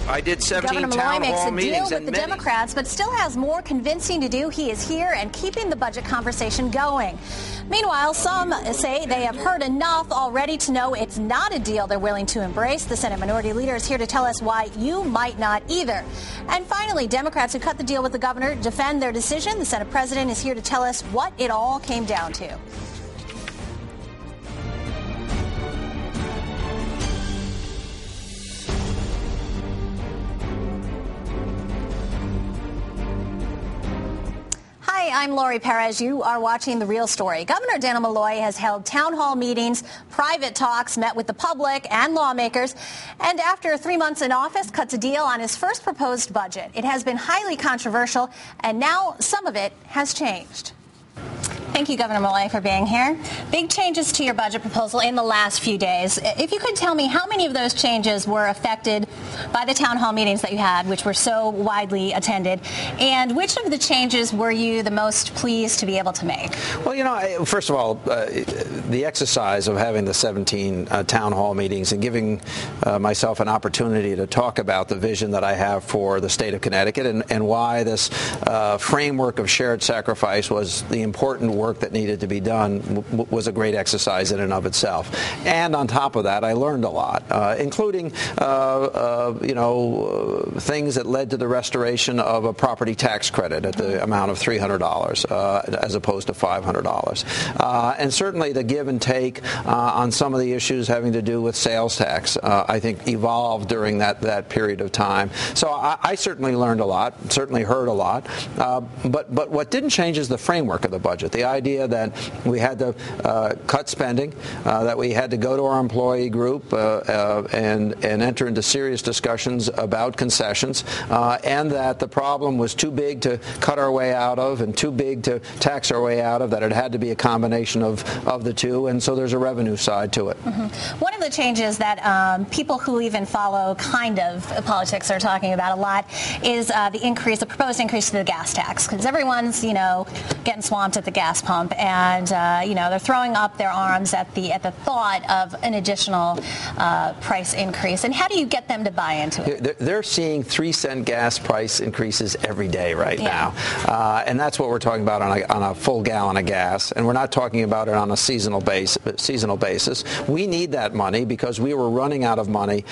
I did 17 Governor town Malloy makes hall a deal meetings with and the many. Democrats, but still has more convincing to do. He is here and keeping the budget conversation going. Meanwhile, some say they have heard enough already to know it's not a deal they're willing to embrace. The Senate Minority Leader is here to tell us why you might not either. And finally, Democrats who cut the deal with the governor defend their decision. The Senate President is here to tell us what it all came down to. Hi, I'm Lori Perez. You are watching The Real Story. Governor Dannel Malloy has held town hall meetings, private talks, met with the public and lawmakers, and after 3 months in office, cuts a deal on his first proposed budget. It has been highly controversial, and now some of it has changed. Thank you, Governor Malloy, for being here. Big changes to your budget proposal in the last few days. If you could tell me how many of those changes were affected by the town hall meetings that you had, which were so widely attended, and which of the changes were you the most pleased to be able to make? Well, you know, first of all, the exercise of having the 17 town hall meetings and giving myself an opportunity to talk about the vision that I have for the state of Connecticut and why this framework of shared sacrifice was the important work that needed to be done was a great exercise in and of itself. And on top of that, I learned a lot, including, things that led to the restoration of a property tax credit at the amount of $300 as opposed to $500. And certainly the give and take on some of the issues having to do with sales tax, I think, evolved during that period of time. So I certainly learned a lot, certainly heard a lot. But what didn't change is the framework of the budget. The idea that we had to cut spending, that we had to go to our employee group and enter into serious discussions about concessions, and that the problem was too big to cut our way out of and too big to tax our way out of, that it had to be a combination of the two, and so there's a revenue side to it. Mm-hmm. One of the changes that people who even follow kind of politics are talking about a lot is the proposed increase to the gas tax, because everyone's, getting swamped at the gas pump, and they're throwing up their arms at the thought of an additional price increase. And how do you get them to buy into it? They're seeing 3-cent gas price increases every day right now, and that's what we're talking about on a full gallon of gas. And we're not talking about it on a seasonal basis. We need that money because we were running out of money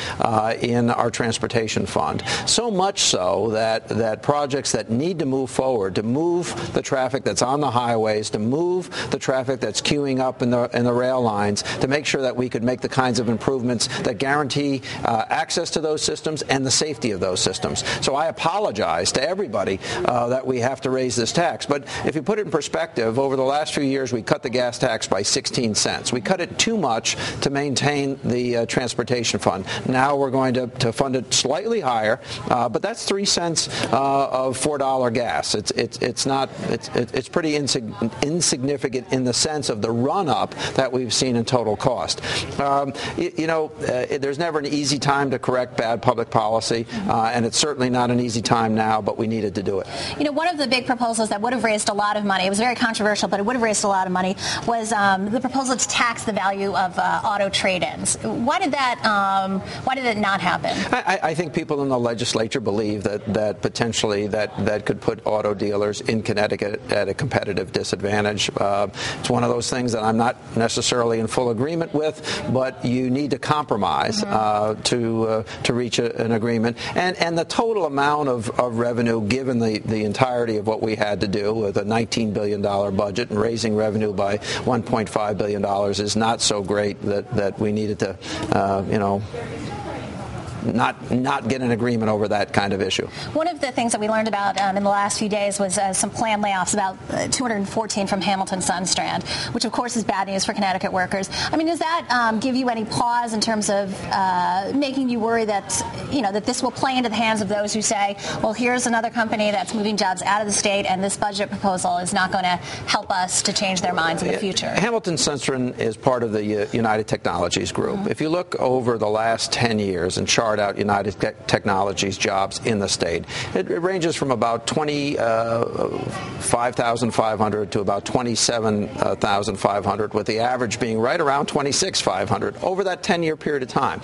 in our transportation fund. So much so that projects that need to move forward, to move the traffic that's on the highways, to move the traffic that's queuing up in the rail lines, to make sure that we could make the kinds of improvements that guarantee access to those systems and the safety of those systems. So I apologize to everybody that we have to raise this tax. But if you put it in perspective, over the last few years, we cut the gas tax by 16 cents. We cut it too much to maintain the transportation fund. Now we're going to fund it slightly higher, but that's 3 cents of $4 gas. It's pretty insignificant in the sense of the run-up that we've seen in total cost. There's never an easy time to correct bad public policy, and it's certainly not an easy time now, but we needed to do it. One of the big proposals that would have raised a lot of money, it was very controversial, but it would have raised a lot of money, was the proposal to tax the value of auto trade-ins. Why did it not happen? I think people in the legislature believe that potentially that could put auto dealers in Connecticut at a competitive disadvantage. It's one of those things that I'm not necessarily in full agreement with, but you need to compromise to reach an agreement. And the total amount of revenue, given the entirety of what we had to do with a $19 billion budget and raising revenue by $1.5 billion, is not so great that we needed to, not get an agreement over that kind of issue. One of the things that we learned about in the last few days was some planned layoffs, about 214 from Hamilton Sunstrand, which of course is bad news for Connecticut workers. Does that give you any pause in terms of making you worry that this will play into the hands of those who say, well, here's another company that's moving jobs out of the state, and this budget proposal is not going to help us to change their minds in the future? Hamilton Sunstrand is part of the United Technologies Group. If you look over the last 10 years and chart start out United Technologies jobs in the state. It ranges from about 25,500 to about 27,500, with the average being right around 26,500 over that 10-year period of time.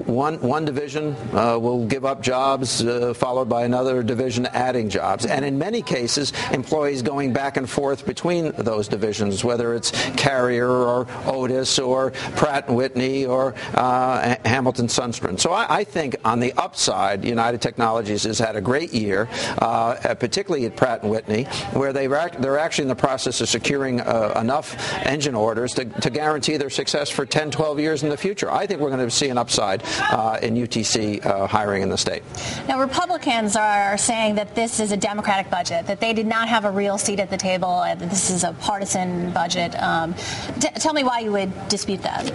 One division will give up jobs, followed by another division adding jobs, and in many cases, employees going back and forth between those divisions, whether it's Carrier or Otis or Pratt & Whitney or Hamilton Sundstrom. So I think on the upside, United Technologies has had a great year, particularly at Pratt & Whitney, where they're actually in the process of securing enough engine orders to guarantee their success for 10, 12 years in the future. I think we're going to see an upside in UTC hiring in the state. Now, Republicans are saying that this is a Democratic budget, that they did not have a real seat at the table, and that this is a partisan budget. Tell me why you would dispute that.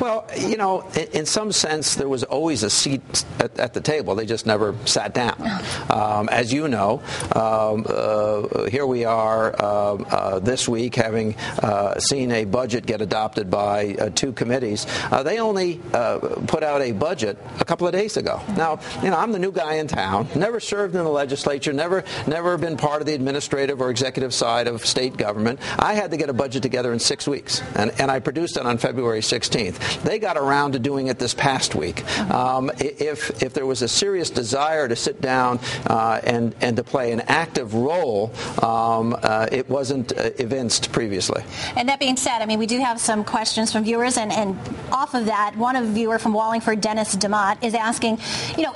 Well, in some sense, there was always a seat at the table. They just never sat down. As you know, here we are this week having seen a budget get adopted by two committees. They only put out a budget a couple of days ago. Now, I'm the new guy in town, never served in the legislature, never been part of the administrative or executive side of state government. I had to get a budget together in 6 weeks, and I produced it on February 16th. They got around to doing it this past week. If there was a serious desire to sit down and to play an active role, it wasn't evinced previously. And that being said, we do have some questions from viewers, and off of that, one of viewer from Wallingford, Dennis DeMott, is asking,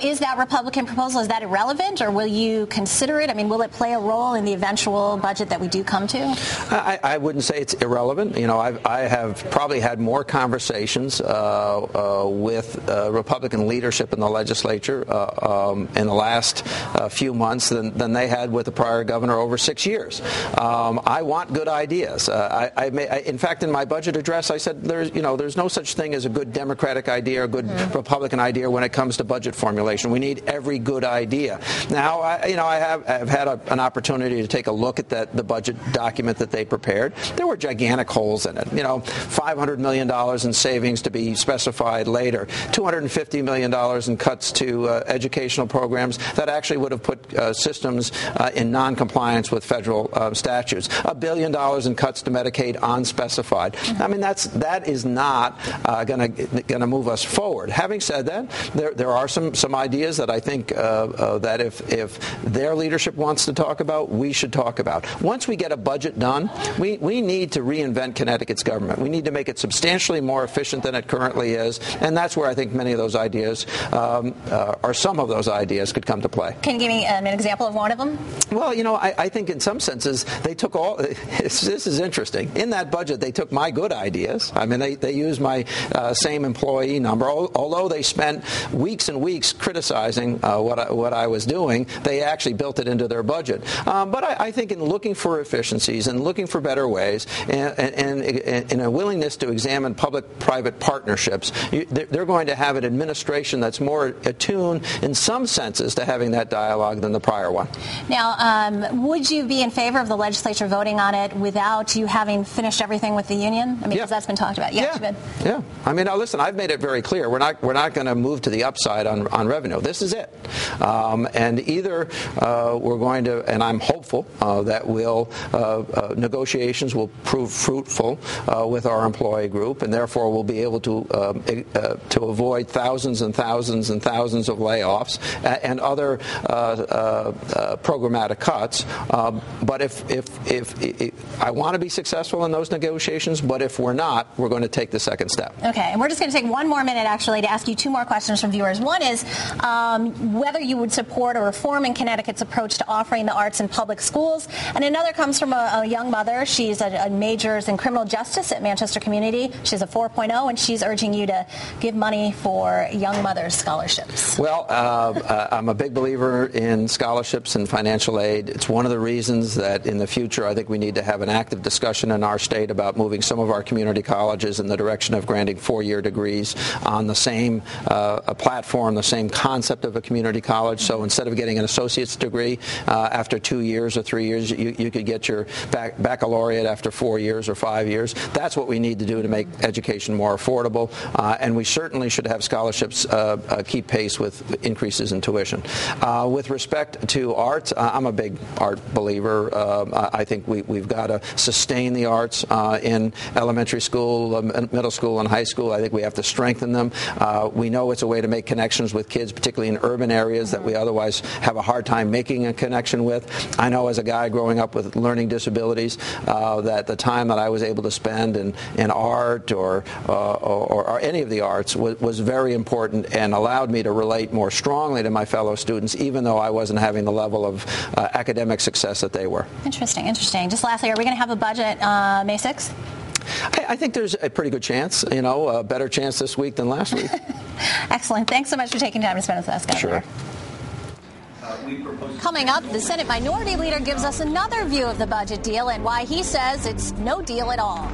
is that Republican proposal, is that irrelevant, or will you consider it? Will it play a role in the eventual budget that we do come to? I wouldn't say it's irrelevant. I have probably had more conversations with Republican leadership in the legislature in the last few months than they had with the prior governor over 6 years. I want good ideas. In fact, in my budget address, I said there's no such thing as a good Democratic idea or a good Republican idea when it comes to budget formulation. We need every good idea. Now, I have had an opportunity to take a look at the budget document that they prepared. There were gigantic holes in it. $500 million in savings to be specified later, $250 million in cuts to educational programs that actually would have put systems in non-compliance with federal statutes, $1 billion in cuts to Medicaid unspecified. That is not going to move us forward. Having said that, there are some ideas that I think that if their leadership wants to talk about, we should talk about. Once we get a budget done, we need to reinvent Connecticut's government. We need to make it substantially more efficient than it currently is, and that's where I think many of those ideas, or some of those ideas, could come to play. Can you give me an example of one of them? Well, I think in some senses they took all. This is interesting. In that budget, they took my good ideas. They used my same employee number, although they spent weeks and weeks criticizing what I was doing. They actually built it into their budget. But I think in looking for efficiencies and looking for better ways, and in a willingness to examine public-private partnerships, they're going to have an administration that's more attuned in some senses to having that dialogue than the prior one. Now, would you be in favor of the legislature voting on it without you having finished everything with the union? Because that's been talked about. Yeah. Now listen, I've made it very clear. We're not going to move to the upside on revenue. This is it. And either we're going to, and I'm hopeful that negotiations will prove fruitful with our employee group, and therefore we'll be able to avoid thousands and thousands and thousands of layoffs and other programmatic cuts. But if I want to be successful in those negotiations, but if we're not, we're going to take the second step. Okay, and we're just going to take one more minute, actually, to ask you two more questions from viewers. One is whether you would support a reform in Connecticut's approach to offering the arts in public schools. And another comes from a young mother. She's a majors in criminal justice at Manchester Community. She's a 4.0, and she's urging you to give money for young mothers' scholarships. Well, I'm a big believer in scholarships and financial aid. It's one of the reasons that in the future I think we need to have an active discussion in our state about moving some of our community colleges in the direction of granting 4-year degrees on the same platform, the same concept of a community college. So instead of getting an associate's degree after 2 years or 3 years, you could get your baccalaureate after 4 years or 5 years. That's what we need to do to make education more affordable. And we certainly certainly should have scholarships keep pace with increases in tuition. With respect to arts, I'm a big art believer. I think we've got to sustain the arts in elementary school, middle school, and high school. I think we have to strengthen them. We know it's a way to make connections with kids, particularly in urban areas that we otherwise have a hard time making a connection with. I know as a guy growing up with learning disabilities that the time that I was able to spend in art or any of the arts was very important and allowed me to relate more strongly to my fellow students, even though I wasn't having the level of academic success that they were. Interesting. Just lastly, are we going to have a budget May 6th? I think there's a pretty good chance, a better chance this week than last week. Excellent. Thanks so much for taking time to spend with us, Governor. Sure. Coming up, the Senate Minority Leader gives us another view of the budget deal and why he says it's no deal at all.